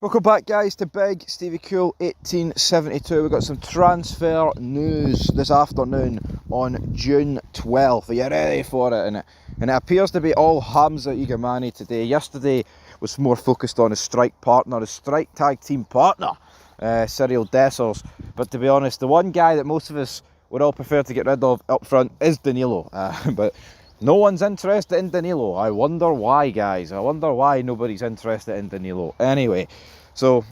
Welcome back, guys, to Big Stevie Cool 1872. We've got some transfer news this afternoon on June 12th. Are you ready for it? And it appears to be all Hamza Igmane today. Yesterday was more focused on his strike partner, his strike tag team partner, Cyril Dessers. But to be honest, the one guy that most of us would all prefer to get rid of up front is Danilo. But no one's interested in Danilo. I wonder why, guys. I wonder why nobody's interested in Danilo. Anyway, so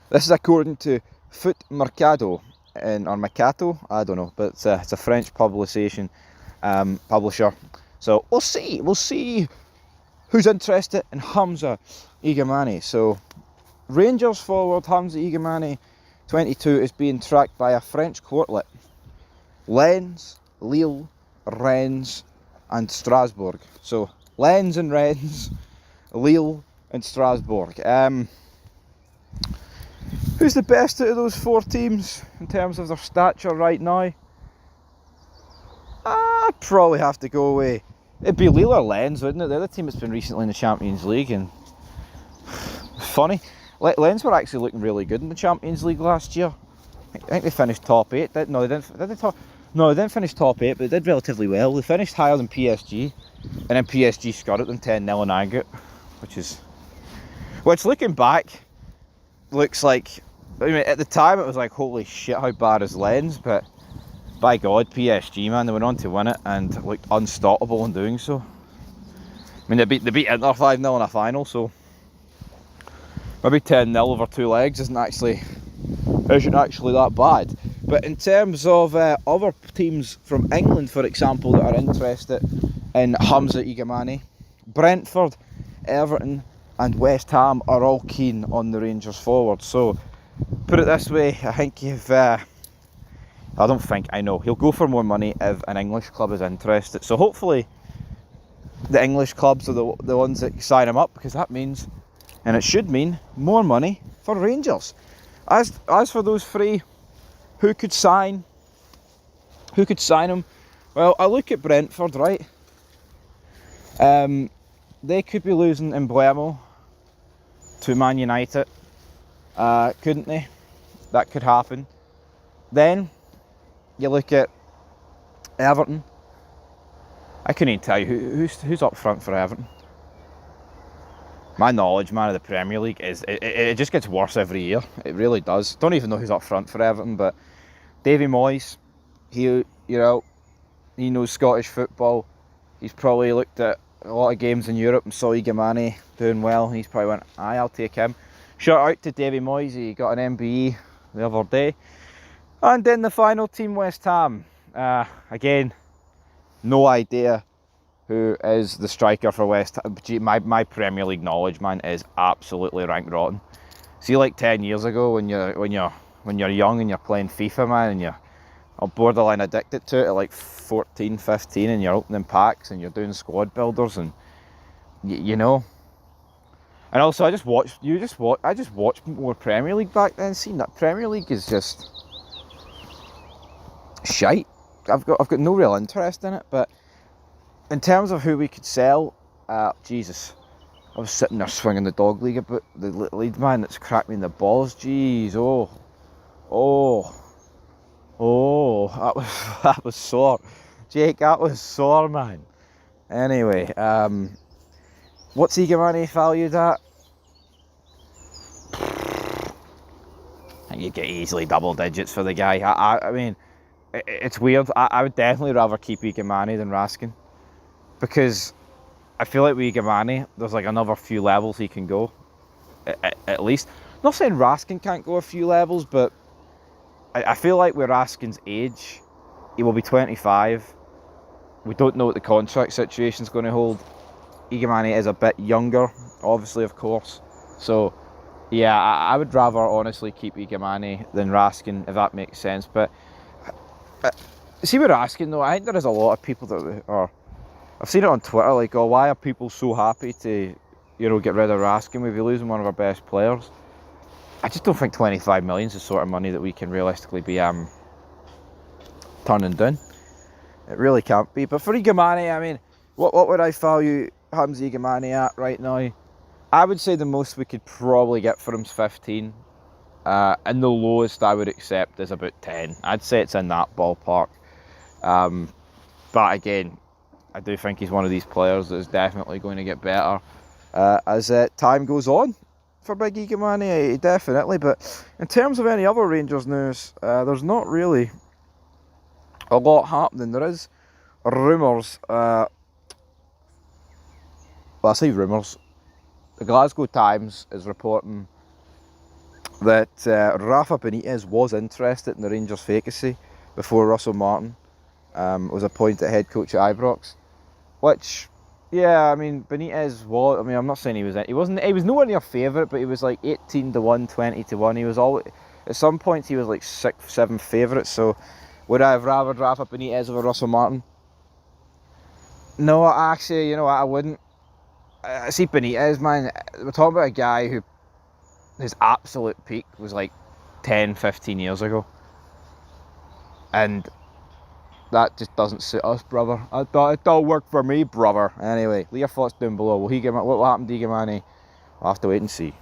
this is according to Foot Mercado, or Mercato, I don't know, but it's a French publication, publisher. So we'll see who's interested in Hamza Igmane. So Rangers forward Hamza Igmane, 22, is being tracked by a French quartet: Lens, Lille, Rennes and Strasbourg. So Lens and Rennes, Lille and Strasbourg. Who's the best out of those four teams in terms of their stature right now? I'd probably have to go away. It'd be Lille or Lens, wouldn't it? The other team that's been recently in the Champions League. And funny, Lens were actually looking really good in the Champions League last year. I think they finished top 8. No, they didn't finish top 8, but they did relatively well. They finished higher than PSG, and then PSG scored at them 10-0 in aggregate, which looking back, looks like, I mean, at the time it was like, holy shit, how bad is Lens? But by God, PSG, man, they went on to win it and looked unstoppable in doing so. I mean, they beat Inter 5-0 in a final, so maybe 10-0 over 2 legs isn't actually that bad. But in terms of other teams from England, for example, that are interested in Hamza Igmane, Brentford, Everton and West Ham are all keen on the Rangers forward. So, put it this way, I know he'll go for more money if an English club is interested. So hopefully the English clubs are the ones that sign him up, because that means, and it should mean, more money for Rangers. As for those three, who could sign him? Well, I look at Brentford, right? They could be losing Emblemo to Man United, couldn't they? That could happen. Then you look at Everton. I couldn't even tell you who's up front for Everton. My knowledge, man, of the Premier League is it just gets worse every year. It really does. Don't even know who's up front for Everton, but Davy Moyes, he knows Scottish football. He's probably looked at a lot of games in Europe and saw Igmane doing well, and he's probably went, aye, I'll take him. Shout out to Davy Moyes, he got an MBE the other day. And then the final team, West Ham. Again, no idea who is the striker for West Ham. My Premier League knowledge, man, is absolutely rank rotten. See, like 10 years ago, when you're young and you're playing FIFA, man, and you're borderline addicted to it at like 14, 15, and you're opening packs and you're doing squad builders, and you know. And also, I just watched more Premier League back then. Seeing that Premier League is just shite. I've got no real interest in it. But in terms of who we could sell, Jesus, I was sitting there swinging the dog league about the lead man that's cracked me in the balls. Jeez, that was sore, Jake. That was sore, man. Anyway, what's Igmane valued at? I think you get easily double digits for the guy. I mean, it's weird. I would definitely rather keep Igmane than Raskin, because I feel like with Igmane, there's like another few levels he can go, at least. I'm not saying Raskin can't go a few levels, but I feel like with Raskin's age, he will be 25. We don't know what the contract situation is going to hold. Igmane is a bit younger, obviously, of course. So, yeah, I would rather honestly keep Igmane than Raskin, if that makes sense. But see, with Raskin, though, I think there is a lot of people that are. I've seen it on Twitter, like, oh, why are people so happy to, get rid of Raskin? We'll be losing one of our best players. I just don't think 25 million is the sort of money that we can realistically be turning down. It really can't be. But for Igmane, I mean, what would I value Hamza Igmane at right now? I would say the most we could probably get for him's 15. And the lowest I would accept is about 10. I'd say it's in that ballpark. But again, I do think he's one of these players that is definitely going to get better as time goes on for Big Igmane, definitely. But in terms of any other Rangers news, there's not really a lot happening. There is rumours. Well, I say rumours. The Glasgow Times is reporting that Rafa Benitez was interested in the Rangers' vacancy before Russell Martin was appointed head coach at Ibrox. Which, yeah, I mean, Benitez was. I mean, I'm not saying he was. He wasn't. He was nowhere near favourite, but he was like 18-1, 20-1. He was always. At some points, he was like 6th, 7th favourite. So, would I have rather Rafa Benitez over Russell Martin? No, actually, you know what? I wouldn't. I see Benitez, man. We're talking about a guy who his absolute peak was like 10, 15 years ago, and that just doesn't suit us, brother. It don't work for me, brother. Anyway, leave your thoughts down below. What happened to Igmane? We'll have to wait and see.